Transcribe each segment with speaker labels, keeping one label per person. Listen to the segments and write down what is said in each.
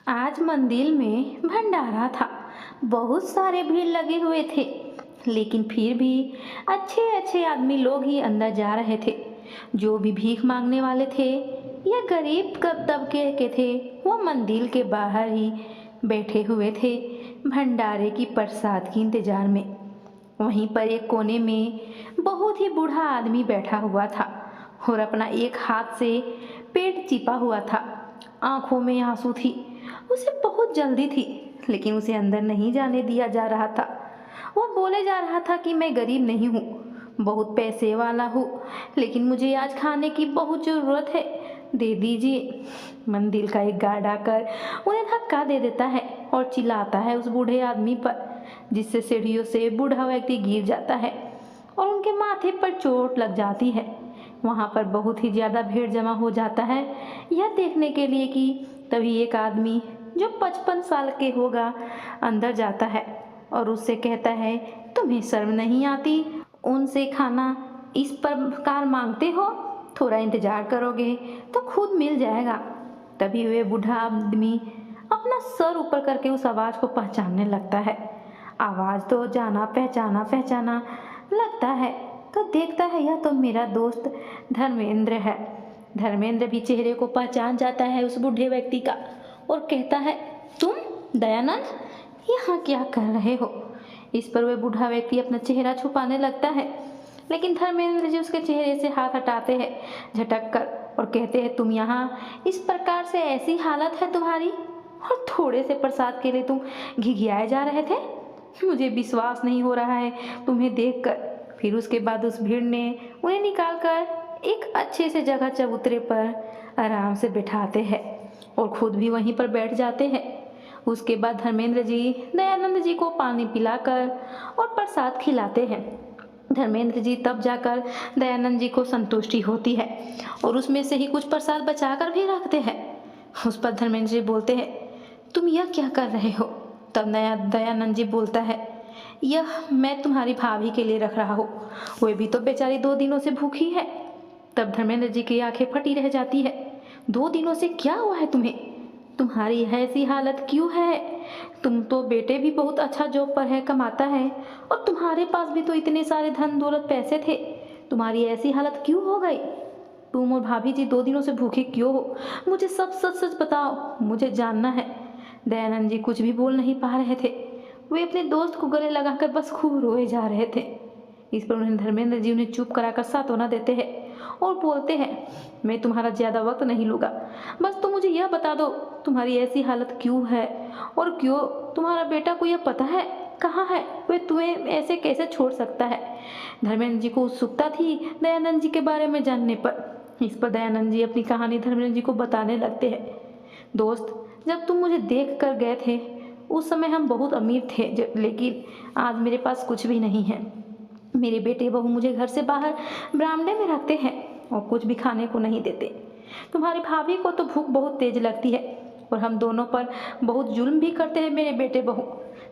Speaker 1: आज मंदिर में भंडारा था। बहुत सारे भीड़ लगे हुए थे, लेकिन फिर भी अच्छे अच्छे आदमी लोग ही अंदर जा रहे थे। जो भी भीख मांगने वाले थे या गरीब तबके के थे, वो मंदिर के बाहर ही बैठे हुए थे, भंडारे की प्रसाद की इंतजार में। वहीं पर एक कोने में बहुत ही बूढ़ा आदमी बैठा हुआ था और अपना एक हाथ से पेट चिपा हुआ था। आंखों में आंसू थी। उसे बहुत जल्दी थी, लेकिन उसे अंदर नहीं जाने दिया जा रहा था। वह बोले जा रहा था कि मैं गरीब नहीं हूँ, बहुत पैसे वाला हूँ, लेकिन मुझे आज खाने की बहुत ज़रूरत है, दे दीजिए। मंदिर का एक गार्ड आकर उन्हें धक्का दे देता है और चिल्लाता है उस बूढ़े आदमी पर, जिससे सीढ़ियों से बूढ़ा व्यक्ति गिर जाता है और उनके माथे पर चोट लग जाती है। वहाँ पर बहुत ही ज़्यादा भीड़ जमा हो जाता है यह देखने के लिए कि तभी एक आदमी जो 55 साल के होगा अंदर जाता है और उससे कहता है, तुम्हें शर्म नहीं आती? उनसे खाना इस प्रकार मांगते हो? थोड़ा इंतजार करोगे तो खुद मिल जाएगा। तभी वे बूढ़ा आदमी अपना सर ऊपर करके उस आवाज़ को पहचानने लगता है। आवाज़ तो जाना पहचाना पहचाना लगता है, तो देखता है यह तो मेरा दोस्त धर्मेंद्र है। धर्मेंद्र भी चेहरे को पहचान जाता है उस बूढ़े व्यक्ति का और कहता है, तुम दयानंद यहाँ क्या कर रहे हो? इस पर वह बूढ़ा व्यक्ति अपना चेहरा छुपाने लगता है, लेकिन धर्मेंद्र जी उसके चेहरे से हाथ हटाते हैं झटक कर और कहते हैं, तुम यहाँ इस प्रकार से, ऐसी हालत है तुम्हारी और थोड़े से प्रसाद के लिए तुम घिघियाए जा रहे थे? मुझे विश्वास नहीं हो रहा है तुम्हें देखकर। फिर उसके बाद उस भीड़ ने उन्हें निकालकर एक अच्छे से जगह चबूतरे पर आराम से बिठाते हैं और खुद भी वहीं पर बैठ जाते हैं। उसके बाद धर्मेंद्र जी दयानंद जी को पानी पिलाकर और प्रसाद खिलाते हैं। धर्मेंद्र जी तब जाकर दयानंद जी को संतुष्टि होती है और उसमें से ही कुछ प्रसाद बचाकर भी रखते हैं। उस पर धर्मेंद्र जी बोलते हैं, तुम यह क्या कर रहे हो? तब दयानंद जी बोलता है, यह मैं तुम्हारी भाभी के लिए रख रहा हूँ, वह भी तो बेचारी 2 दिनों से भूखी है। तब धर्मेंद्र जी की आंखें फटी रह जाती है। 2 दिनों से क्या हुआ है तुम्हें? तुम्हारी ऐसी हालत क्यों है? तुम तो बेटे भी बहुत अच्छा जॉब पर है, कमाता है, और तुम्हारे पास भी तो इतने सारे धन दौलत पैसे थे, तुम्हारी ऐसी हालत क्यों हो गई? तुम और भाभी जी 2 दिनों से भूखे क्यों हो? मुझे सब सच सच बताओ, मुझे जानना है। दयानंद जी कुछ भी बोल नहीं पा रहे थे। वे अपने दोस्त को गले लगाकर बस खूब रोए जा रहे थे। इस पर उन्हें धर्मेंद्र जी उन्हें चुप कराकर सांत्वना देते हैं और बोलते हैं, मैं तुम्हारा ज़्यादा वक्त नहीं लूँगा, बस तुम मुझे यह बता दो तुम्हारी ऐसी हालत क्यों है और क्यों तुम्हारा बेटा को यह पता है कहाँ है? वे तुम्हें ऐसे कैसे छोड़ सकता है? धर्मेंद्र जी को उत्सुकता थी दयानंद जी के बारे में जानने पर। इस पर दयानंद जी अपनी कहानी धर्मेंद्र जी को बताने लगते हैं। दोस्त, जब तुम मुझे देख कर गए थे उस समय हम बहुत अमीर थे, लेकिन आज मेरे पास कुछ भी नहीं है। मेरे बेटे बहू मुझे घर से बाहर बरामदे में रखते हैं और कुछ भी खाने को नहीं देते। तुम्हारी भाभी को तो भूख बहुत तेज लगती है और हम दोनों पर बहुत जुल्म भी करते हैं। मेरे बेटे बहू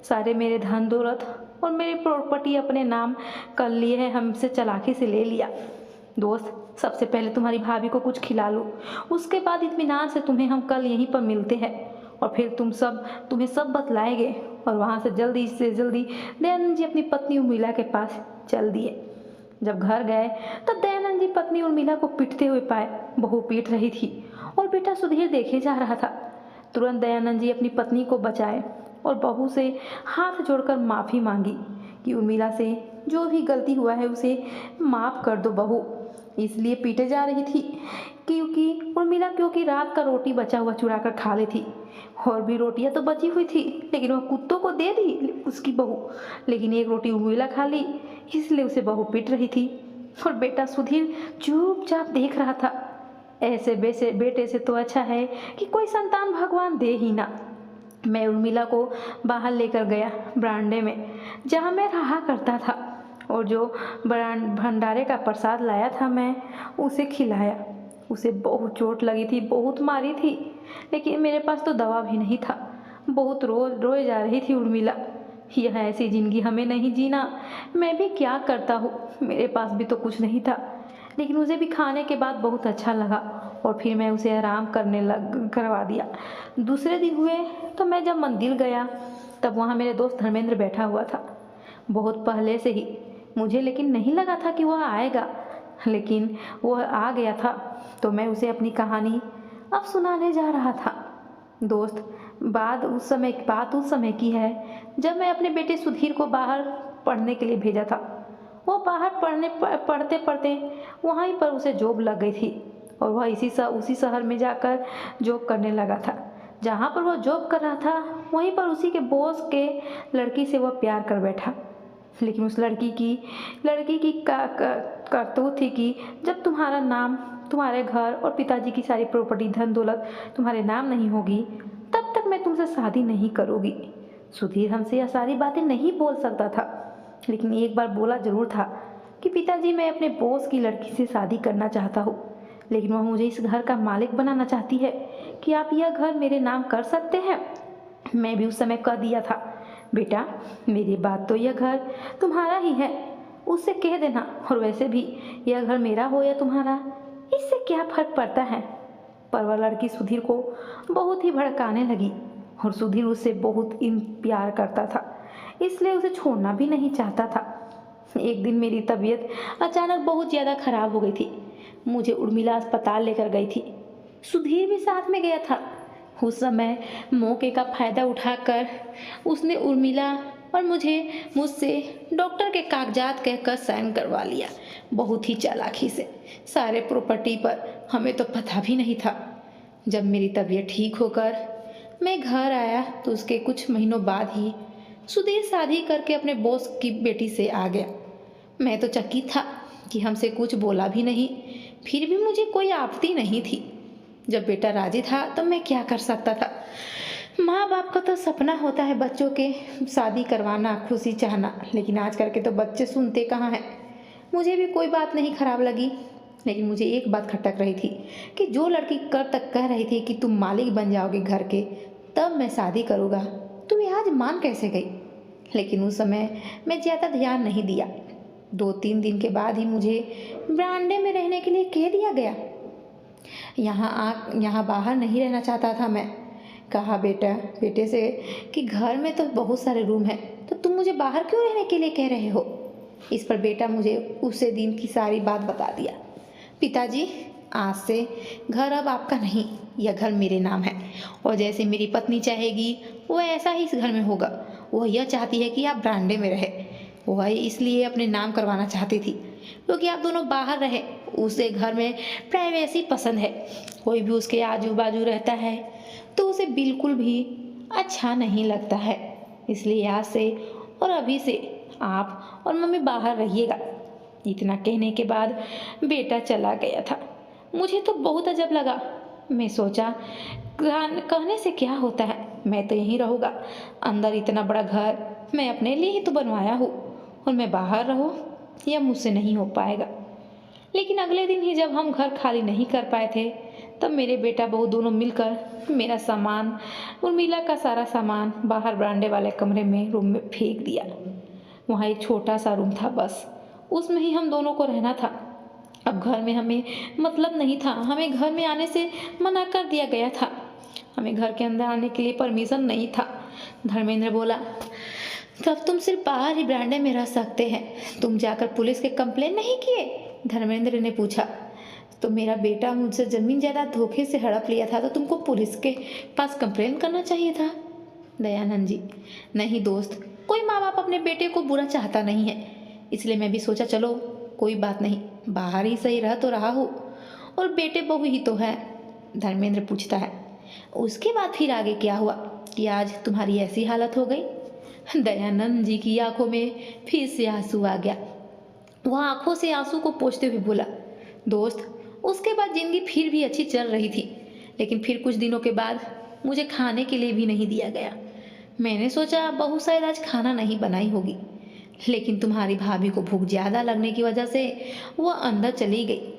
Speaker 1: सारे मेरे धन दौलत और मेरी प्रॉपर्टी अपने नाम कर लिए है, हमसे चालाकी से ले लिया। दोस्त, सबसे पहले तुम्हारी भाभी को कुछ खिला लो, उसके बाद इत्मीनान से तुम्हें हम कल यहीं पर मिलते हैं और फिर तुम्हें सब बतलाएंगे। और वहाँ से जल्दी दयानंद जी अपनी पत्नी उर्मिला के पास चल दिए। जब घर गए तब दयानंद जी पत्नी उर्मिला को पीटते हुए पाए। बहू पीट रही थी और बेटा सुधीर देखे जा रहा था। तुरंत दयानंद जी अपनी पत्नी को बचाए और बहू से हाथ जोड़कर माफ़ी मांगी कि उर्मिला से जो भी गलती हुआ है उसे माफ़ कर दो बहू। इसलिए पीटे जा रही थी क्योंकि रात का रोटी बचा हुआ चुरा कर खा ली थी और भी रोटियां तो बची हुई थी, लेकिन वह कुत्तों को दे दी उसकी बहू, लेकिन एक रोटी उर्मिला खा ली, इसलिए उसे बहू पीट रही थी और बेटा सुधीर चुपचाप देख रहा था। ऐसे बेटे से तो अच्छा है कि कोई संतान भगवान दे ही ना। मैं उर्मिला को बाहर लेकर गया बरामदे में, जहाँ मैं रहा करता था, और जो भंडारे का प्रसाद लाया था मैं उसे खिलाया। उसे बहुत चोट लगी थी, बहुत मारी थी, लेकिन मेरे पास तो दवा भी नहीं था। बहुत रोए जा रही थी उर्मिला। यह ऐसी ज़िंदगी हमें नहीं जीना। मैं भी क्या करता हूँ, मेरे पास भी तो कुछ नहीं था, लेकिन उसे भी खाने के बाद बहुत अच्छा लगा और फिर मैं उसे आराम करवा दिया। दूसरे दिन हुए तो मैं जब मंदिर गया तब वहाँ मेरे दोस्त धर्मेंद्र बैठा हुआ था, बहुत पहले से ही। मुझे लेकिन नहीं लगा था कि वह आएगा, लेकिन वह आ गया था। तो मैं उसे अपनी कहानी अब सुनाने जा रहा था। दोस्त, बात उस समय की है जब मैं अपने बेटे सुधीर को बाहर पढ़ने के लिए भेजा था। वो बाहर पढ़ते पढ़ते वहीं पर उसे जॉब लग गई थी और वह उसी शहर में जाकर जॉब करने लगा था। जहाँ पर वह जॉब कर रहा था वहीं पर उसी के बॉस के लड़की से वह प्यार कर बैठा। लेकिन उस लड़की की करतूत थी कि जब तुम्हारा नाम, तुम्हारे घर और पिताजी की सारी प्रॉपर्टी, धन दौलत तुम्हारे नाम नहीं होगी, तब तक मैं तुमसे शादी नहीं करूँगी। सुधीर हमसे यह सारी बातें नहीं बोल सकता था, लेकिन एक बार बोला जरूर था कि पिताजी, मैं अपने बॉस की लड़की से शादी करना चाहता हूँ, लेकिन वह मुझे इस घर का मालिक बनाना चाहती है कि आप यह घर मेरे नाम कर सकते हैं। मैं भी उस समय कह दिया था, बेटा मेरी बात तो यह घर तुम्हारा ही है, उससे कह देना, और वैसे भी यह घर मेरा हो या तुम्हारा, इससे क्या फर्क पड़ता है। पर वह लड़की सुधीर को बहुत ही भड़काने लगी और सुधीर उससे बहुत प्यार करता था, इसलिए उसे छोड़ना भी नहीं चाहता था। एक दिन मेरी तबीयत अचानक बहुत ज़्यादा खराब हो गई थी। मुझे उर्मिला अस्पताल लेकर गई थी। सुधीर भी साथ में गया था। उस समय मौके का फ़ायदा उठाकर उसने उर्मिला और मुझसे डॉक्टर के कागजात कहकर साइन करवा लिया, बहुत ही चालाकी से, सारे प्रॉपर्टी पर। हमें तो पता भी नहीं था। जब मेरी तबीयत ठीक होकर मैं घर आया तो उसके कुछ महीनों बाद ही सुधीर शादी करके अपने बॉस की बेटी से आ गया। मैं तो चकित था कि हमसे कुछ बोला भी नहीं, फिर भी मुझे कोई आपत्ति नहीं थी। जब बेटा राजी था तो मैं क्या कर सकता था। माँ बाप का तो सपना होता है बच्चों के शादी करवाना, खुशी चाहना, लेकिन आजकल के तो बच्चे सुनते कहाँ हैं। मुझे भी कोई बात नहीं खराब लगी, लेकिन मुझे एक बात खटक रही थी कि जो लड़की कब तक कह रही थी कि तुम मालिक बन जाओगे घर के, तब मैं शादी करूँगा, तुम्हें आज मान कैसे गई। लेकिन उस समय मैं ज़्यादा ध्यान नहीं दिया। 2-3 दिन के बाद ही मुझे बरामदे में रहने के लिए कह दिया गया। यहाँ बाहर नहीं रहना चाहता था मैं। कहा बेटे से कि घर में तो बहुत सारे रूम हैं, तो तुम मुझे बाहर क्यों रहने के लिए कह रहे हो। इस पर बेटा मुझे उसी दिन की सारी बात बता दिया। पिताजी, आज से घर अब आपका नहीं, यह घर मेरे नाम है, और जैसे मेरी पत्नी चाहेगी वो ऐसा ही इस घर में होगा। वह यह चाहती है कि आप बरामदे में रहे। वह इसलिए अपने नाम करवाना चाहती थी क्योंकि आप दोनों बाहर रहे। उसे घर में प्राइवेसी पसंद है। कोई भी उसके आजू बाजू रहता है तो उसे बिल्कुल भी अच्छा नहीं लगता है। इसलिए आज से और अभी से आप और मम्मी बाहर रहिएगा। इतना कहने के बाद बेटा चला गया था। मुझे तो बहुत अजब लगा। मैं सोचा कहने से क्या होता है, मैं तो यहीं रहूँगा। अंदर इतना बड़ा घर मैं अपने लिए ही तो बनवाया हूँ, और मैं बाहर रहूँ, यह मुझसे नहीं हो पाएगा। लेकिन अगले दिन ही जब हम घर खाली नहीं कर पाए थे, तब मेरे बेटा बहू दोनों मिलकर मेरा सामान, उर्मिला का सारा सामान बाहर बरामदे वाले रूम में फेंक दिया। वहाँ एक छोटा सा रूम था, बस उसमें ही हम दोनों को रहना था। अब घर में हमें मतलब नहीं था। हमें घर में आने से मना कर दिया गया था। हमें घर के अंदर आने के लिए परमिशन नहीं था। धर्मेंद्र बोला, तब तुम सिर्फ बाहर ही बरामदे में रह सकते हैं। तुम जाकर पुलिस के कंप्लेन नहीं किए? धर्मेंद्र ने पूछा। तो मेरा बेटा मुझसे जमीन जायदाद धोखे से हड़प लिया था, तो तुमको पुलिस के पास कंप्लेन करना चाहिए था। दयानंद जी, नहीं दोस्त, कोई माँ बाप अपने बेटे को बुरा चाहता नहीं है, इसलिए मैं भी सोचा चलो कोई बात नहीं, बाहर ही सही रह तो रहा हूँ, और बेटे बहू ही तो है। धर्मेंद्र पूछता है, उसके बाद फिर आगे क्या हुआ कि आज तुम्हारी ऐसी हालत हो गई? दयानंद जी की आंखों में फिर से आंसू आ गया। वह आंखों से आंसू को पोंछते हुए बोला, दोस्त, उसके बाद जिंदगी फिर भी अच्छी चल रही थी, लेकिन फिर कुछ दिनों के बाद मुझे खाने के लिए भी नहीं दिया गया। मैंने सोचा बहू शायद आज खाना नहीं बनाई होगी, लेकिन तुम्हारी भाभी को भूख ज़्यादा लगने की वजह से वह अंदर चली गई।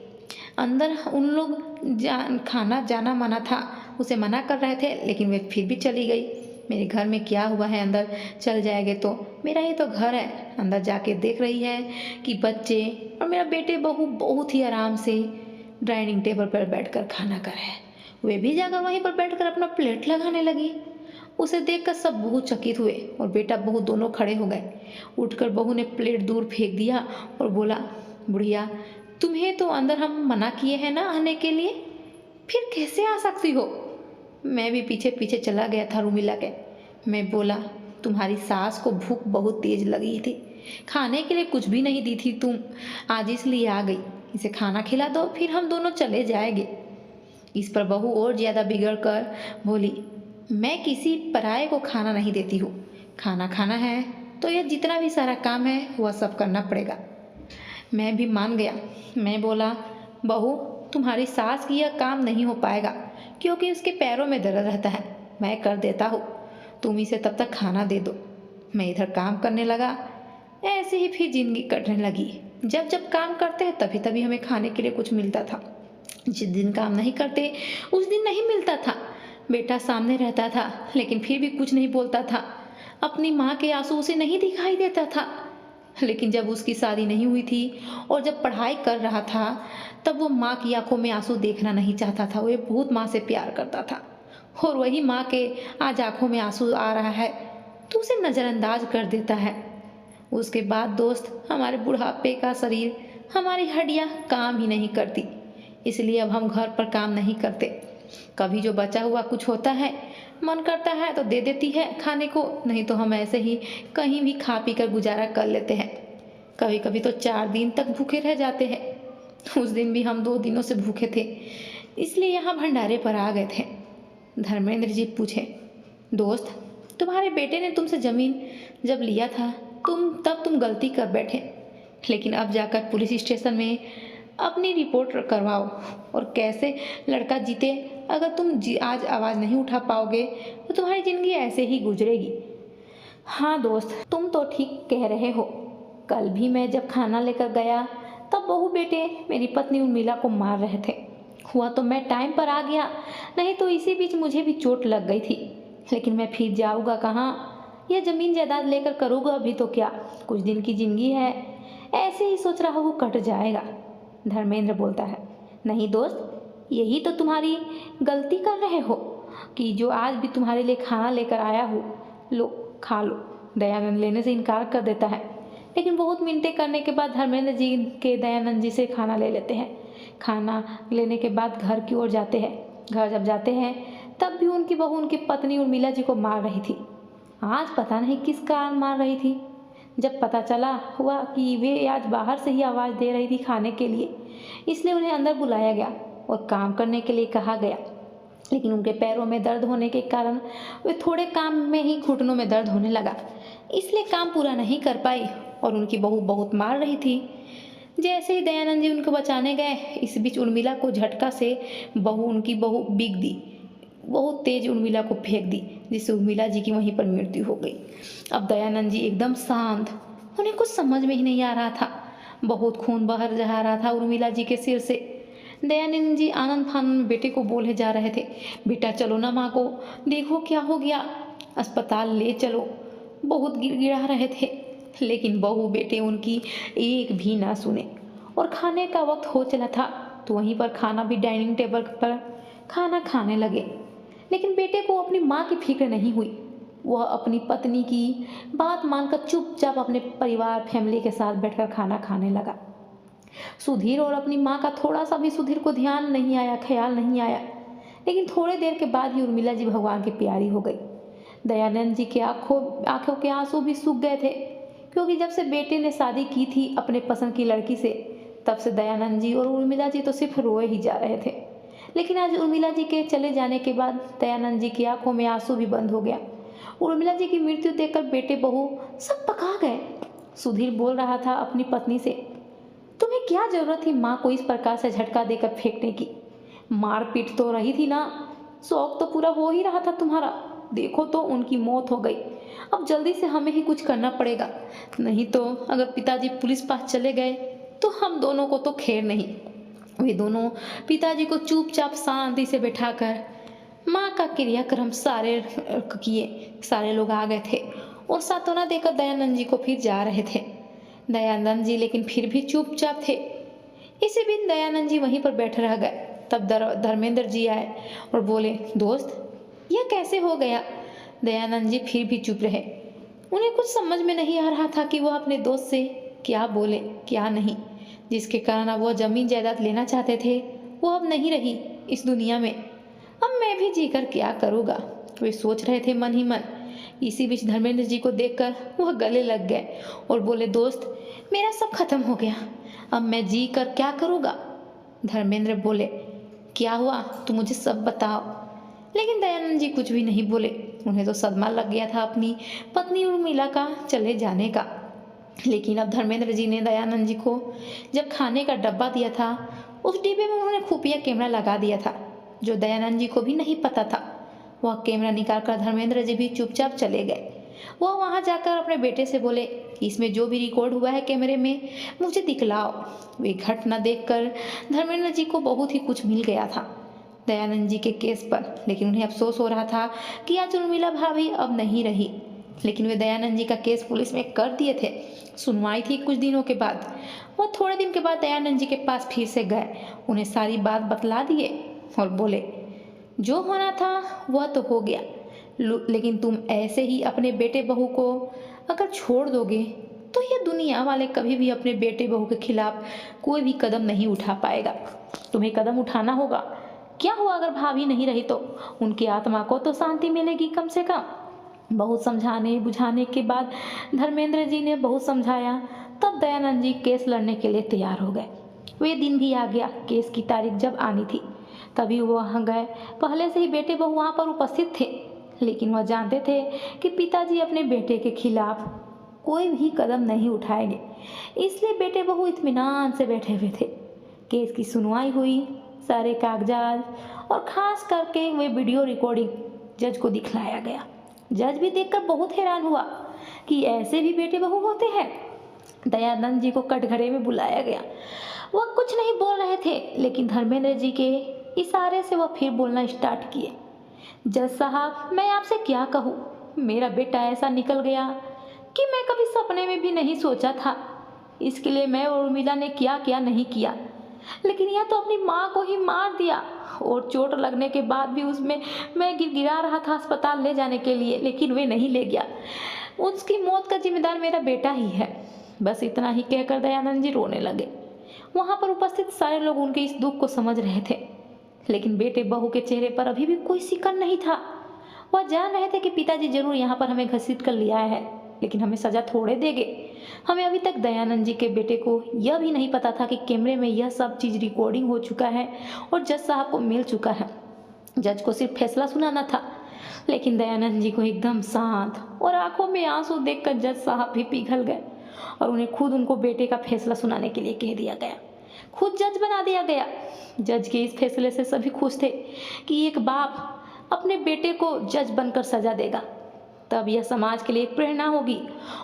Speaker 1: अंदर उन लोग खाना जाना मना था, उसे मना कर रहे थे, लेकिन वे फिर भी चली गई। मेरे घर में क्या हुआ है, अंदर चल जाएंगे तो, मेरा ही तो घर है। अंदर जाके देख रही है कि बच्चे और मेरा बेटे बहू बहुत ही आराम से डाइनिंग टेबल पर बैठकर खाना खाए। वे भी जाकर वहीं पर बैठकर अपना प्लेट लगाने लगी। उसे देखकर सब बहू चकित हुए और बेटा बहू दोनों खड़े हो गए। उठकर बहू ने प्लेट दूर फेंक दिया और बोला, बुढ़िया, तुम्हें तो अंदर हम मना किए हैं ना आने के लिए, फिर कैसे आ सकती हो? मैं भी पीछे पीछे चला गया था उर्मिला के। मैं बोला, तुम्हारी सास को भूख बहुत तेज लगी थी, खाने के लिए कुछ भी नहीं दी थी तुम, आज इसलिए आ गई। इसे खाना खिला दो, फिर हम दोनों चले जाएंगे। इस पर बहू और ज़्यादा बिगड़ कर बोली, मैं किसी पराये को खाना नहीं देती हूँ। खाना खाना है तो यह जितना भी सारा काम है वह सब करना पड़ेगा। मैं भी मान गया। मैं बोला, बहू, तुम्हारी सास की यह काम नहीं हो पाएगा क्योंकि उसके पैरों में दर्द रहता है। मैं कर देता हूँ, तुम इसे तब तक खाना दे दो। मैं इधर काम करने लगा। ऐसे ही फिर जिंदगी कटने लगी। जब जब काम करते तभी तभी हमें खाने के लिए कुछ मिलता था। जिस दिन काम नहीं करते उस दिन नहीं मिलता था। बेटा सामने रहता था लेकिन फिर भी कुछ नहीं बोलता था। अपनी माँ के आंसू उसे नहीं दिखाई देता था। लेकिन जब उसकी शादी नहीं हुई थी और जब पढ़ाई कर रहा था तब वो माँ की आंखों में आंसू देखना नहीं चाहता था। वो बहुत माँ से प्यार करता था और वही माँ के आज आंखों में आंसू आ रहा है तो उसे नज़रअंदाज कर देता है। उसके बाद दोस्त, हमारे बुढ़ापे का शरीर, हमारी हड्डियाँ काम ही नहीं करती, इसलिए अब हम घर पर काम नहीं करते। कभी जो बचा हुआ कुछ होता है, मन करता है तो दे देती है खाने को, नहीं तो हम ऐसे ही कहीं भी खा पी कर गुजारा कर लेते हैं। कभी कभी तो 4 दिन तक भूखे रह जाते हैं। उस दिन भी हम 2 दिनों से भूखे थे, इसलिए यहाँ भंडारे पर आ गए थे। धर्मेंद्र जी पूछे, दोस्त, तुम्हारे बेटे ने तुमसे ज़मीन जब लिया था तब तुम गलती कर बैठे, लेकिन अब जाकर पुलिस स्टेशन में अपनी रिपोर्ट करवाओ और कैसे लड़का जीते। अगर तुम आज आवाज़ नहीं उठा पाओगे तो तुम्हारी ज़िंदगी ऐसे ही गुजरेगी। हाँ दोस्त, तुम तो ठीक कह रहे हो। कल भी मैं जब खाना लेकर गया तब बहू बेटे मेरी पत्नी उर्मिला को मार रहे थे। हुआ तो मैं टाइम पर आ गया, नहीं तो इसी बीच मुझे भी चोट लग गई थी। लेकिन मैं फिर जाऊँगा कहाँ? यह ज़मीन जायदाद लेकर करूँगा अभी तो क्या, कुछ दिन की ज़िंदगी है, ऐसे ही सोच रहा हूँ कट जाएगा। धर्मेंद्र बोलता है, नहीं दोस्त, यही तो तुम्हारी गलती कर रहे हो कि जो आज भी तुम्हारे लिए खाना लेकर आया हूँ, लो खा लो। दयानंद लेने से इनकार कर देता है, लेकिन बहुत मिन्नतें करने के बाद धर्मेंद्र जी के दयानंद जी से खाना ले लेते हैं। खाना लेने के बाद घर की ओर जाते हैं। घर जब जाते हैं तब भी उनकी बहू उनकी पत्नी उर्मिला जी को मार रही थी। आज पता नहीं किस कारण मार रही थी। जब पता चला हुआ कि वे आज बाहर से ही आवाज़ दे रही थी खाने के लिए, इसलिए उन्हें अंदर बुलाया गया और काम करने के लिए कहा गया। लेकिन उनके पैरों में दर्द होने के कारण वे थोड़े काम में ही घुटनों में दर्द होने लगा, इसलिए काम पूरा नहीं कर पाई और उनकी बहू बहुत मार रही थी। जैसे ही दयानंद जी उनको बचाने गए, इस बीच उर्मिला को झटका से उनकी बहू बिग दी, बहुत तेज उर्मिला को फेंक दी, जिससे उर्मिला जी की वहीं पर मृत्यु हो गई। अब दयानंद जी एकदम शांत, उन्हें कुछ समझ में ही नहीं आ रहा था। बहुत खून बह जा रहा था उर्मिला जी के सिर से। दयानंद जी आनंद फानंद में बेटे को बोले जा रहे थे, बेटा चलो ना, माँ को देखो क्या हो गया, अस्पताल ले चलो। बहुत गिड़गिड़ा रहे थे, लेकिन बहू बेटे उनकी एक भी ना सुने। और खाने का वक्त हो चला था तो वहीं पर खाना भी डाइनिंग टेबल पर खाना खाने लगे। लेकिन बेटे को अपनी माँ की फिक्र नहीं हुई। वह अपनी पत्नी की बात मानकर चुपचाप अपने परिवार फैमिली के साथ बैठकर खाना खाने लगा। सुधीर और अपनी माँ का थोड़ा सा भी सुधीर को ध्यान नहीं आया, ख्याल नहीं आया। लेकिन थोड़ी देर के बाद ही उर्मिला जी भगवान की प्यारी हो गई। दयानंद जी के आंखों के आंसू भी सूख गए थे, क्योंकि जब से बेटे ने शादी की थी अपने पसंद की लड़की से, तब से दयानंद जी और उर्मिला जी तो सिर्फ रोए ही जा रहे थे। लेकिन आज उर्मिला जी के चले जाने के बाद दयानंद जी की आंखों में आंसू भी बंद हो गया। उर्मिला जी की मृत्यु देखकर बेटे बहू सब पका गए। सुधीर बोल रहा था अपनी पत्नी से, तुम्हें क्या जरूरत थी माँ को इस प्रकार से झटका देकर फेंकने की? मारपीट तो रही थी ना, शौक तो पूरा हो ही रहा था तुम्हारा। देखो तो उनकी मौत हो गई। अब जल्दी से हमें ही कुछ करना पड़ेगा, नहीं तो अगर पिताजी पुलिस पास चले गए तो हम दोनों को तो खैर नहीं। वे दोनों पिताजी को चुपचाप शांति से बैठाकर माँ का क्रियाक्रम सारे किए। सारे लोग आ गए थे और सांत्वना देकर दयानंद जी को फिर जा रहे थे। दयानंद जी लेकिन फिर भी चुपचाप थे। इसी बीच दयानंद जी वहीं पर बैठे रह गए। तब धर्मेंद्र जी आए और बोले, दोस्त यह कैसे हो गया? दयानंद जी फिर भी चुप रहे। उन्हें कुछ समझ में नहीं आ रहा था कि वह अपने दोस्त से क्या बोले क्या नहीं, जिसके कारण अब वह जमीन जायदाद लेना चाहते थे वो अब नहीं रही इस दुनिया में। अब मैं भी जीकर क्या करूँगा, वे सोच रहे थे मन ही मन। इसी बीच धर्मेंद्र जी को देखकर वह गले लग गए और बोले, दोस्त मेरा सब खत्म हो गया, अब मैं जी कर क्या करूँगा? धर्मेंद्र बोले, क्या हुआ तुम मुझे सब बताओ। लेकिन दयानंद जी कुछ भी नहीं बोले। उन्हें तो सदमा लग गया था अपनी पत्नी उर्मिला का चले जाने का। लेकिन अब धर्मेंद्र जी ने दयानंद जी को जब खाने का डब्बा दिया था, उस डिब्बे में उन्होंने खुफिया कैमरा लगा दिया था, जो दयानंद जी को भी नहीं पता था। वह कैमरा निकालकर धर्मेंद्र जी भी चुपचाप चले गए। वह वहां जाकर अपने बेटे से बोले, इसमें जो भी रिकॉर्ड हुआ है कैमरे में मुझे दिखलाओ। वे घटना देखकर धर्मेंद्र जी को बहुत ही कुछ मिल गया था दयानंद जी के केस पर। लेकिन उन्हें अफसोस हो रहा था कि आज उर्मिला भाभी अब नहीं रही। लेकिन वे दयानंद जी का केस पुलिस में कर दिए थे। सुनवाई थी कुछ दिनों के बाद। वो थोड़े दिन के बाद दयानंद जी के पास फिर से गए, उन्हें सारी बात बतला दिए और बोले, जो होना था वह तो हो गया, लेकिन तुम ऐसे ही अपने बेटे बहू को अगर छोड़ दोगे तो ये दुनिया वाले कभी भी अपने बेटे बहू के खिलाफ कोई भी कदम नहीं उठा पाएगा। तुम्हें कदम उठाना होगा। क्या हुआ अगर भाभी नहीं रही तो उनकी आत्मा को तो शांति मिलेगी कम से कम। बहुत समझाने बुझाने के बाद धर्मेंद्र जी ने बहुत समझाया, तब दयानंद जी केस लड़ने के लिए तैयार हो गए। वे दिन भी आ गया, केस की तारीख जब आनी थी तभी वो वहाँ गए। पहले से ही बेटे बहू वहाँ पर उपस्थित थे, लेकिन वह जानते थे कि पिताजी अपने बेटे के खिलाफ कोई भी कदम नहीं उठाएंगे, इसलिए बेटे बहू इत्मीनान से बैठे हुए थे। केस की सुनवाई हुई, सारे कागजात और खास करके वे वीडियो रिकॉर्डिंग जज को दिखलाया गया। जज भी देखकर बहुत हैरान हुआ कि ऐसे भी बेटे बहू होते हैं। दयानंद जी को कटघरे में बुलाया गया। वह कुछ नहीं बोल रहे थे, लेकिन धर्मेंद्र जी के इशारे से वह फिर बोलना स्टार्ट किए। जज साहब, मैं आपसे क्या कहूँ, मेरा बेटा ऐसा निकल गया कि मैं कभी सपने में भी नहीं सोचा था। इसके लिए मैं और उर्मिला ने क्या क्या नहीं किया, लेकिन यह तो अपनी माँ को ही मार दिया। और चोट लगने के बाद भी उसमें मैं गिरा रहा था अस्पताल ले जाने के लिए, लेकिन वे नहीं ले गया। उसकी मौत का जिम्मेदार मेरा बेटा ही है। बस इतना ही कहकर दयानंद जी रोने लगे। वहाँ पर उपस्थित सारे लोग उनके इस दुख को समझ रहे थे, लेकिन बेटे बहू के चेहरे पर अभी भी कोई सिकन नहीं था। वह जान रहे थे कि पिताजी जरूर यहाँ पर हमें घसीट कर ले आए हैं, लेकिन हमें सजा थोड़े देंगे। हमें अभी तक दयानंद जी के बेटे को यह भी नहीं पता था कि कैमरे में यह सब चीज़ रिकॉर्डिंग हो चुका है और जज साहब को मिल चुका है। जज को सिर्फ फैसला सुनाना था, लेकिन दयानंद जी को एकदम शांत और आंखों में आंसू देखकर जज साहब भी पिघल गए और उन्हें खुद उनको बेटे का फैसला सुनाने के लिए कह दिया गया। खुद जज बना दिया गया। जज के इस फैसले से सभी खुश थे कि एक बाप अपने बेटे को जज बनकर सजा देगा, तब यह समाज के लिए एक प्रेरणा होगी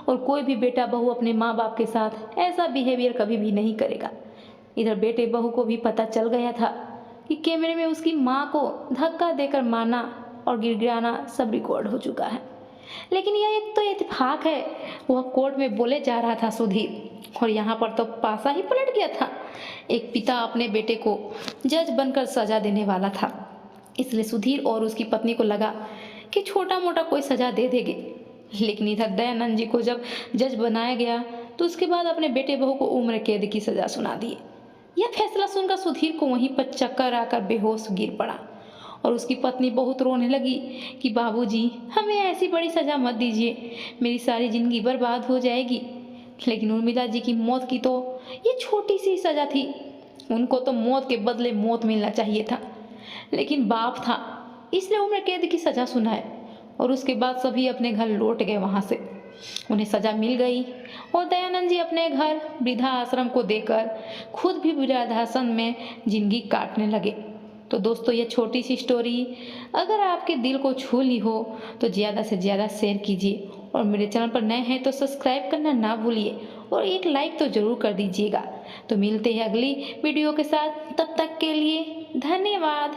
Speaker 1: और कोई भी बेटा बहू अपने माँ बाप के साथ ऐसा बिहेवियर कभी भी नहीं करेगा। इधर बेटे बहू को भी पता चल गया था कि कैमरे में उसकी माँ को धक्का देकर मारना और गिड़गिड़ाना सब रिकॉर्ड हो चुका है। लेकिन यह एक तो इत्तेफाक है, वह कोर्ट में बोले जा रहा था सुधीर, और यहाँ पर तो पासा ही पलट गया था। एक पिता अपने बेटे को जज बनकर सजा देने वाला था, इसलिए सुधीर और उसकी पत्नी को लगा कि छोटा मोटा कोई सजा दे देंगे। लेकिन इधर दयानंद जी को जब जज बनाया गया तो उसके बाद अपने बेटे बहू को उम्र कैद की सजा सुना दी। यह फैसला सुनकर सुधीर को वहीं पर चक्कर आकर बेहोश गिर पड़ा और उसकी पत्नी बहुत रोने लगी कि बाबूजी, हमें ऐसी बड़ी सजा मत दीजिए, मेरी सारी जिंदगी बर्बाद हो जाएगी। लेकिन उर्मिला जी की मौत की तो ये छोटी सी सजा थी, उनको तो मौत के बदले मौत मिलना चाहिए था, लेकिन बाप था इसलिए उम्र कैद की सजा सुनाए। और उसके बाद सभी अपने घर लौट गए। वहाँ से उन्हें सजा मिल गई और दयानंद जी अपने घर वृद्धा आश्रम को देकर खुद भी वृद्धाश्रम में जिंदगी काटने लगे। तो दोस्तों, ये छोटी सी स्टोरी अगर आपके दिल को छू ली हो तो ज़्यादा से ज़्यादा शेयर कीजिए, और मेरे चैनल पर नए हैं तो सब्सक्राइब करना ना भूलिए और एक लाइक तो ज़रूर कर दीजिएगा। तो मिलते हैं अगली वीडियो के साथ, तब तक के लिए धन्यवाद।